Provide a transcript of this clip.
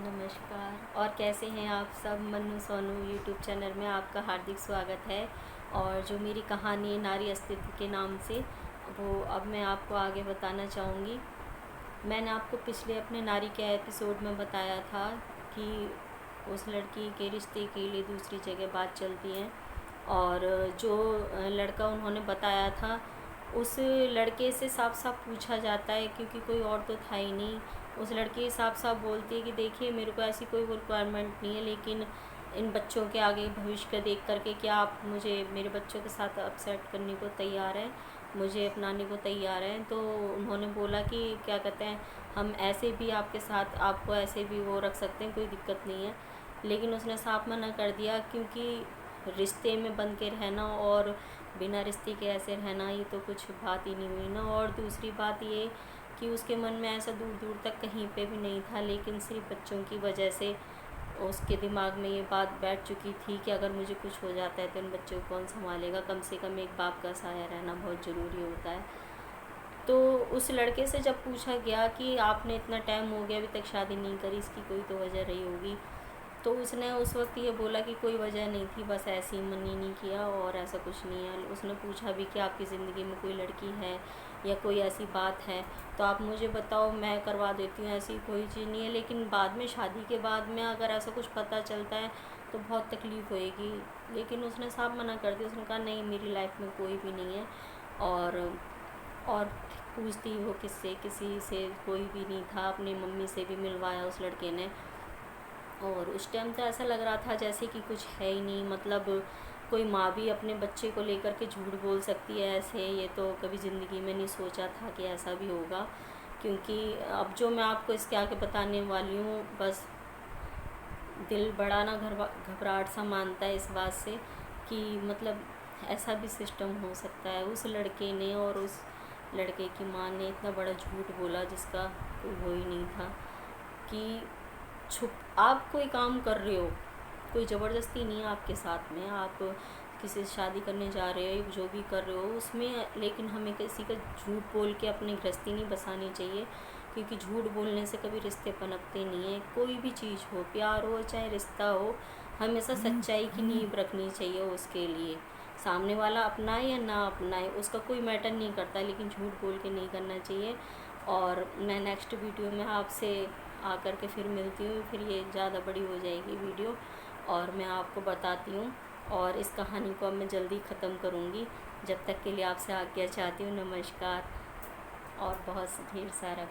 नमस्कार। और कैसे हैं आप सब। मन्नू सोनू यूट्यूब चैनल में आपका हार्दिक स्वागत है। और जो मेरी कहानी है नारी अस्तित्व के नाम से, वो अब मैं आपको आगे बताना चाहूँगी। मैंने आपको पिछले अपने नारी के एपिसोड में बताया था कि उस लड़की के रिश्ते के लिए दूसरी जगह बात चलती है, और जो लड़का उन्होंने बताया था उस लड़के से साफ साफ पूछा जाता है, क्योंकि कोई और तो था ही नहीं। उस लड़की साफ साफ बोलती है कि देखिए, मेरे को ऐसी कोई रिक्वायरमेंट नहीं है, लेकिन इन बच्चों के आगे भविष्य का देख करके क्या आप मुझे मेरे बच्चों के साथ अपसेट करने को तैयार हैं, मुझे अपनाने को तैयार हैं। तो उन्होंने बोला कि क्या कहते हैं, हम ऐसे भी आपके साथ आपको ऐसे भी वो रख सकते हैं, कोई दिक्कत नहीं है। लेकिन उसने साफ मना कर दिया, क्योंकि रिश्ते में बन के रहना और बिना रिश्ते के ऐसे रहना, ये तो कुछ बात ही नहीं हुई ना। और दूसरी बात ये कि उसके मन में ऐसा दूर दूर तक कहीं पे भी नहीं था, लेकिन सिर्फ बच्चों की वजह से उसके दिमाग में ये बात बैठ चुकी थी कि अगर मुझे कुछ हो जाता है तो इन बच्चों को कौन संभालेगा। कम से कम एक बाप का साया रहना बहुत ज़रूरी होता है। तो उस लड़के से जब पूछा गया कि आपने इतना टाइम हो गया अभी तक शादी नहीं करी, इसकी कोई तो वजह रही होगी, तो उसने उस वक्त ये बोला कि कोई वजह नहीं थी, बस ऐसे ही मन ही नहीं किया और ऐसा कुछ नहीं है। उसने पूछा भी कि आपकी ज़िंदगी में कोई लड़की है या कोई ऐसी बात है तो आप मुझे बताओ, मैं करवा देती हूँ, ऐसी कोई चीज़ नहीं है। लेकिन बाद में, शादी के बाद में अगर ऐसा कुछ पता चलता है तो बहुत तकलीफ़ होएगी। लेकिन उसने साफ मना कर दिया। उसने कहा नहीं, मेरी लाइफ में कोई भी नहीं है। और पूछती वो किससे, किसी से कोई भी नहीं था। अपनी मम्मी से भी मिलवाया उस लड़के ने, और उस टाइम तो ऐसा लग रहा था जैसे कि कुछ है ही नहीं। मतलब कोई माँ भी अपने बच्चे को लेकर के झूठ बोल सकती है ऐसे, ये तो कभी ज़िंदगी में नहीं सोचा था कि ऐसा भी होगा। क्योंकि अब जो मैं आपको इसके आगे बताने वाली हूँ, बस दिल बड़ा ना घबराहट सा मानता है इस बात से कि मतलब ऐसा भी सिस्टम हो सकता है। उस लड़के ने और उस लड़के की माँ ने इतना बड़ा झूठ बोला जिसका कोई वो ही नहीं था। कि आप कोई काम कर रहे हो, कोई ज़बरदस्ती नहीं है आपके साथ में, आप किसी से शादी करने जा रहे हो, जो भी कर रहे हो उसमें, लेकिन हमें किसी का झूठ बोल के अपनी गृहस्थी नहीं बसानी चाहिए। क्योंकि झूठ बोलने से कभी रिश्ते पनपते नहीं हैं। कोई भी चीज़ हो, प्यार हो चाहे रिश्ता हो, हमेशा सच्चाई की नींव रखनी चाहिए उसके लिए। सामने वाला अपनाए या ना अपनाए उसका कोई मैटर नहीं करता, लेकिन झूठ बोल के नहीं करना चाहिए। और मैं नेक्स्ट वीडियो में आपसे आकर के फिर मिलती हूँ। फिर ये ज़्यादा बड़ी हो जाएगी वीडियो, और मैं आपको बताती हूँ। और इस कहानी को अब मैं जल्दी ख़त्म करूँगी। जब तक के लिए आपसे आज्ञा चाहती हूँ। नमस्कार। और बहुत ढेर सारा